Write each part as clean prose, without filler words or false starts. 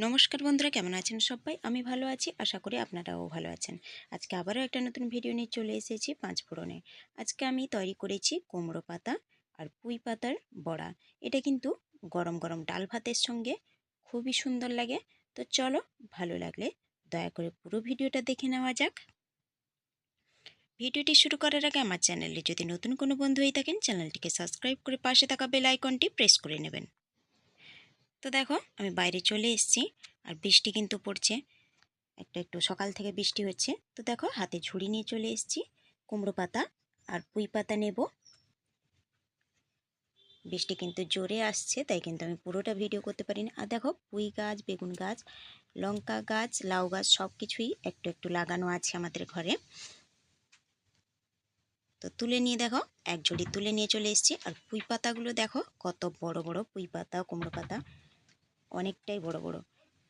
নমস্কার বন্ধুরা, কেমন আছেন সবাই? আমি ভালো আছি, আশা করি আপনারাও ভালো আছেন। আজকে আবারও একটা নতুন ভিডিও নিয়ে চলে এসেছি পাঁচফোড়নে। আজকে আমি তৈরি করেছি কুমড়ো পাতা আর পুঁই পাতার বড়া। এটা কিন্তু গরম গরম ডাল ভাতের সঙ্গে খুবই সুন্দর লাগে। তো চলো, ভালো লাগলে দয়া করে পুরো ভিডিওটা দেখে নেওয়া যাক। ভিডিওটি শুরু করার আগে আমার চ্যানেলে যদি নতুন কোনো বন্ধু হয়ে থাকেন, চ্যানেলটিকে সাবস্ক্রাইব করে পাশে থাকা বেল আইকনটি প্রেস করে নেবেন। তো দেখো, আমি বাইরে চলে এসেছি আর বৃষ্টি কিন্তু পড়ছে। একটু সকাল থেকে বৃষ্টি হচ্ছে। তো দেখো, হাতে ঝুড়ি নিয়ে চলে এসেছি। কুমড়ো পাতা আর পুঁই পাতা নেব। বৃষ্টি কিন্তু জোরে আসছে, তাই কিন্তু আমি পুরোটা ভিডিও করতে পারিনি। আর দেখো, পুঁই গাছ, বেগুন গাছ, লঙ্কা গাছ, লাউ গাছ সব কিছুই একটু একটু লাগানো আছে আমাদের ঘরে। তো তুলে নিয়ে দেখো, এক ঝুড়ি তুলে নিয়ে চলে এসেছি। আর পুঁই পাতাগুলো দেখো কত বড় বড় পুঁই পাতা, কুমড়ো পাতা অনেকটাই বড় বড়।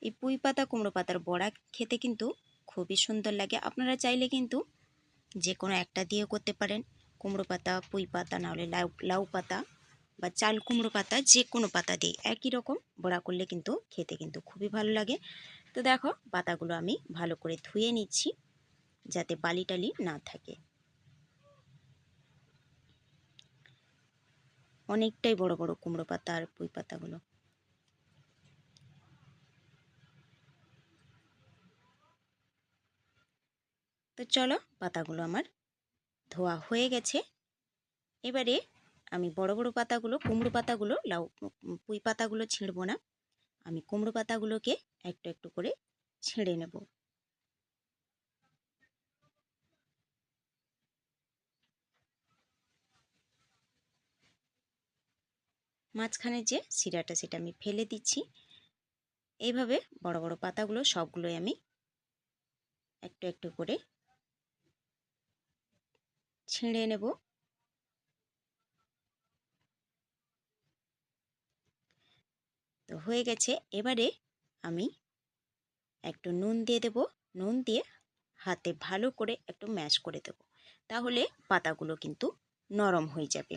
এই পুঁই পাতা কুমড়ো পাতার বড়া খেতে কিন্তু খুবই সুন্দর লাগে। আপনারা চাইলে কিন্তু যে কোনো একটা দিয়েও করতে পারেন। কুমড়ো পাতা, পুঁই পাতা, নাহলে লাউ লাউ পাতা বা চাল কুমড়ো পাতা, যে কোনো পাতা দিয়ে একই রকম বড়া করলে কিন্তু খেতে কিন্তু খুবই ভালো লাগে। তো দেখো, পাতাগুলো আমি ভালো করে ধুয়ে নিচ্ছি যাতে বালি টালি না থাকে। অনেকটাই বড় বড় কুমড়ো পাতা আর পুঁই পাতাগুলো। তো চলো, পাতাগুলো আমার ধোয়া হয়ে গেছে। এবারে আমি বড় বড় পাতাগুলো, কুমড়ো পাতাগুলো, পুঁই পাতাগুলো ছিঁড়বো না। আমি কুমড়ো পাতাগুলোকে একটু একটু করে ছিঁড়ে নেব। মাঝখানে যে শিরাটা সেটা আমি ফেলে দিচ্ছি। এইভাবে বড় বড় পাতাগুলো সবগুলোই আমি একটু একটু করে ছিঁড়ে নেব। তো হয়ে গেছে। এবারে আমি একটু নুন দিয়ে দেব। নুন দিয়ে হাতে ভালো করে একটু ম্যাশ করে দেব, তাহলে পাতাগুলো কিন্তু নরম হয়ে যাবে।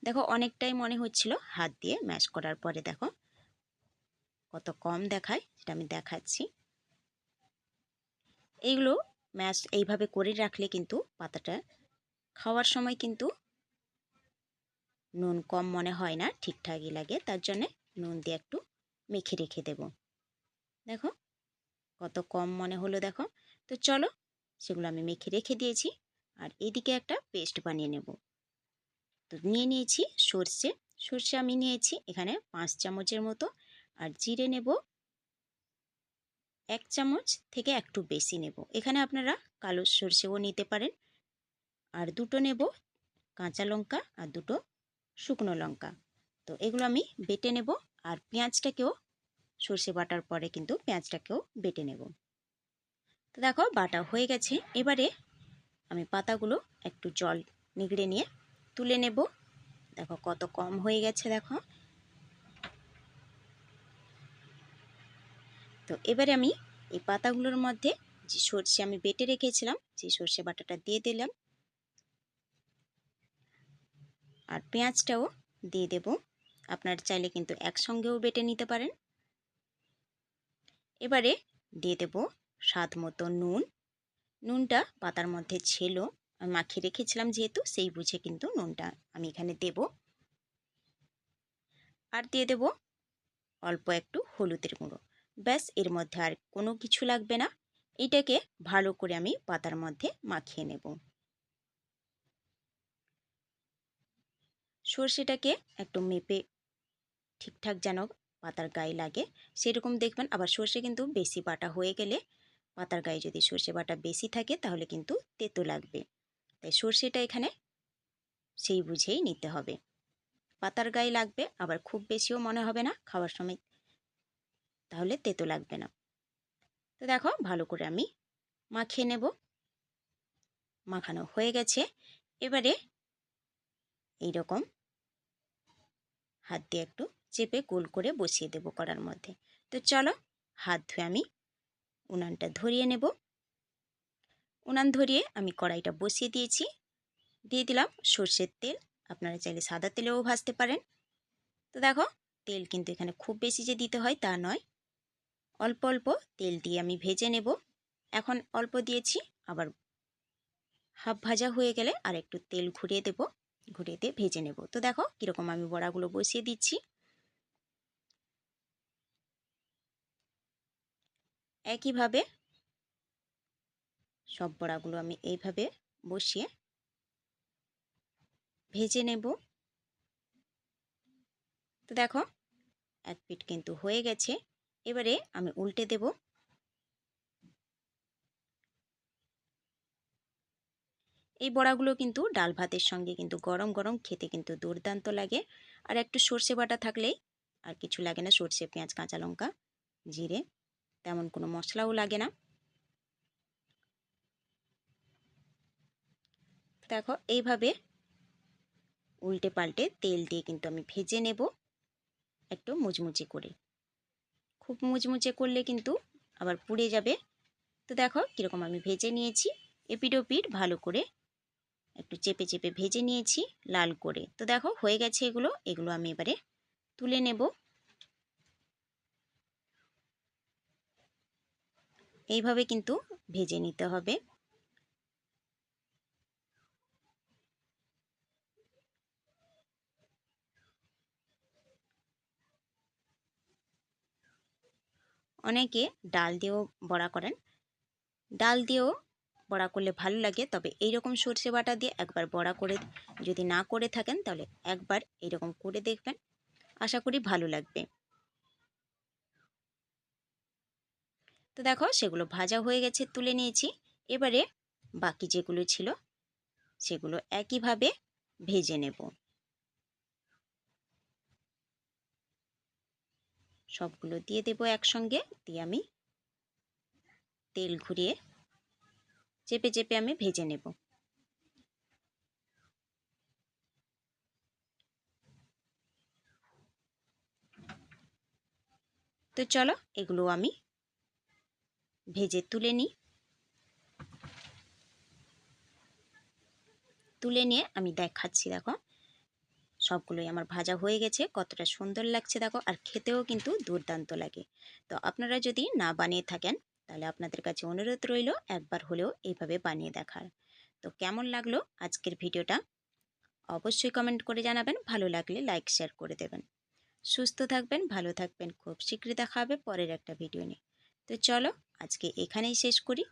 দেখো, অনেকটাই মনে হচ্ছিল হাত দিয়ে ম্যাশ করার পরে। দেখো কত কম দেখায়, সেটা আমি দেখাচ্ছি। এইগুলো ম্যাশ এইভাবে করে রাখলে কিন্তু পাতাটা খাওয়ার সময় কিন্তু নুন কম মনে হয় না, ঠিকঠাকই লাগে। তার জন্যে নুন দিয়ে একটু মেখে রেখে দেব। দেখো কত কম মনে হলো, দেখো। তো চলো, সেগুলো আমি মেখে রেখে দিয়েছি। আর এদিকে একটা পেস্ট বানিয়ে নেব। তো নিয়ে নিয়েছি সর্ষে। সর্ষে আমি নিয়েছি এখানে 5 চামচের মতো। আর জিরে নেব 1 চামচ থেকে একটু বেশি নেব। এখানে আপনারা কালো সর্ষেও নিতে পারেন। আর দুটো নেব কাঁচা লঙ্কা আর দুটো শুকনো লঙ্কা। তো এগুলো আমি বেটে নেব। আর পেঁয়াজটাকেও সর্ষে বাটার পরে কিন্তু পেঁয়াজটাকেও বেটে নেব। তো দেখো, বাটা হয়ে গেছে। এবারে আমি পাতাগুলো একটু জল নিগড়ে নিয়ে তুলে নেব। দেখো কত কম হয়ে গেছে, দেখো। তো এবারে আমি এই পাতাগুলোর মধ্যে যে সর্ষে আমি বেটে রেখেছিলাম, সেই সর্ষে বাটাটা দিয়ে দিলাম। আর পেঁয়াজটাও দিয়ে দেব। আপনার চাইলে কিন্তু একসঙ্গেও বেটে নিতে পারেন। এবারে দিয়ে দেব স্বাদ মতো নুন। নুনটা পাতার মধ্যে ছিল, আমি মাখিয়ে রেখেছিলাম যেহেতু, সেই বুঝে কিন্তু নুনটা আমি এখানে দেব। আর দিয়ে দেব অল্প একটু হলুদের গুঁড়ো। ব্যাস, এর মধ্যে আর কোনো কিছু লাগবে না। এটাকে ভালো করে আমি পাতার মধ্যে মাখিয়ে নেব। সর্ষেটাকে একটু মেপে ঠিকঠাক যেন পাতার গায়ে লাগে সেরকম দেখবেন। আবার সর্ষে কিন্তু বেশি বাটা হয়ে গেলে, পাতার গায়ে যদি সর্ষে বাটা বেশি থাকে তাহলে কিন্তু তেতো লাগবে। তাই সর্ষেটা এখানে সেই বুঝেই নিতে হবে। পাতার গায়ে লাগবে, আবার খুব বেশিও মনে হবে না খাওয়ার সময়, তাহলে তেতো লাগবে না। তো দেখো, ভালো করে আমি মাখিয়ে নেব। মাখানো হয়ে গেছে। এবারে এইরকম হাত দিয়ে একটু চেপে গোল করে বসিয়ে দেব কড়ার মধ্যে। তো চলো, হাত ধুয়ে আমি উনানটা ধরিয়ে নেব। উনান ধরিয়ে আমি কড়াইটা বসিয়ে দিয়েছি। দিয়ে দিলাম সর্ষের তেল। আপনারা চাইলে সাদা তেলেও ভাজতে পারেন। তো দেখো, তেল কিন্তু এখানে খুব বেশি যে দিতে হয় তা নয়, অল্প অল্প তেল দিয়ে আমি ভেজে নেব। এখন অল্প দিয়েছি, আবার হাফ ভাজা হয়ে গেলে আর একটু তেল ঘুরিয়ে দেব, ঘুরিয়ে দিয়ে ভেজে নেব। তো দেখো কীরকম আমি বড়াগুলো বসিয়ে দিচ্ছি। একইভাবে সব বড়াগুলো আমি এইভাবে বসিয়ে ভেজে নেব। তো দেখো এক পিঠ কিন্তু হয়ে গেছে, এবারে আমি উল্টে দেব। এই বড়াগুলো কিন্তু ডাল ভাতের সঙ্গে কিন্তু গরম গরম খেতে কিন্তু দুর্দান্ত লাগে। আর একটু সর্ষে বাটা থাকলেই আর কিছু লাগে না, সর্ষে, পেঁয়াজ, কাঁচা লঙ্কা, জিরে, তেমন কোনো মশলাও লাগে না। দেখো এইভাবে উল্টে পাল্টে তেল দিয়ে কিন্তু আমি ভেজে নেব একটু মুচমুচে করে। খুব মুচমুচে করলে কিন্তু আবার পুড়ে যাবে। তো দেখো কীরকম আমি ভেজে নিয়েছি, এপিঠ ওপিঠ ভালো করে একটু চেপে চেপে ভেজে নিয়েছি লাল করে। তো দেখো হয়ে গেছে এগুলো, এগুলো আমি এবারে তুলে নেব। এইভাবে কিন্তু ভেজে নিতে হবে। অনেকে ডাল দিয়েও বড়া করেন, ডাল দিয়েও বড়া করলে ভালো লাগে, তবে এইরকম সর্ষে বাটা দিয়ে একবার বড়া করে যদি না করে থাকেন তাহলে একবার এইরকম করে দেখবেন, আশা করি ভালো লাগবে। তো দেখো সেগুলো ভাজা হয়ে গেছে, তুলে নিয়েছি। এবারে বাকি যেগুলো ছিল সেগুলো একইভাবে ভেজে নেব। সবগুলো দিয়ে দেব একসঙ্গে, দিয়ে আমি তেল ঘুরিয়ে চেপে চেপে আমি ভেজে নেব। তো চলো এগুলো আমি ভেজে তুলে নিই। তুলে নিয়ে আমি দেখাচ্ছি, দেখো সবগুলোই আমার ভাজা হয়ে গেছে, কতটা সুন্দর লাগছে দেখো, আর খেতেও কিন্তু দুর্দান্ত লাগে। তো আপনারা যদি না বানিয়ে থাকেন তাহলে আপনাদের কাছে অনুরোধ রইল একবার হলেও এইভাবে বানিয়ে দেখার। তো কেমন লাগলো আজকের ভিডিওটা অবশ্যই কমেন্ট করে জানাবেন, ভালো লাগলে লাইক শেয়ার করে দেবেন। সুস্থ থাকবেন, ভালো থাকবেন, খুব শীঘ্রই দেখা হবে পরের একটা ভিডিও নিয়ে। তো চলো আজকে এখানেই শেষ করি।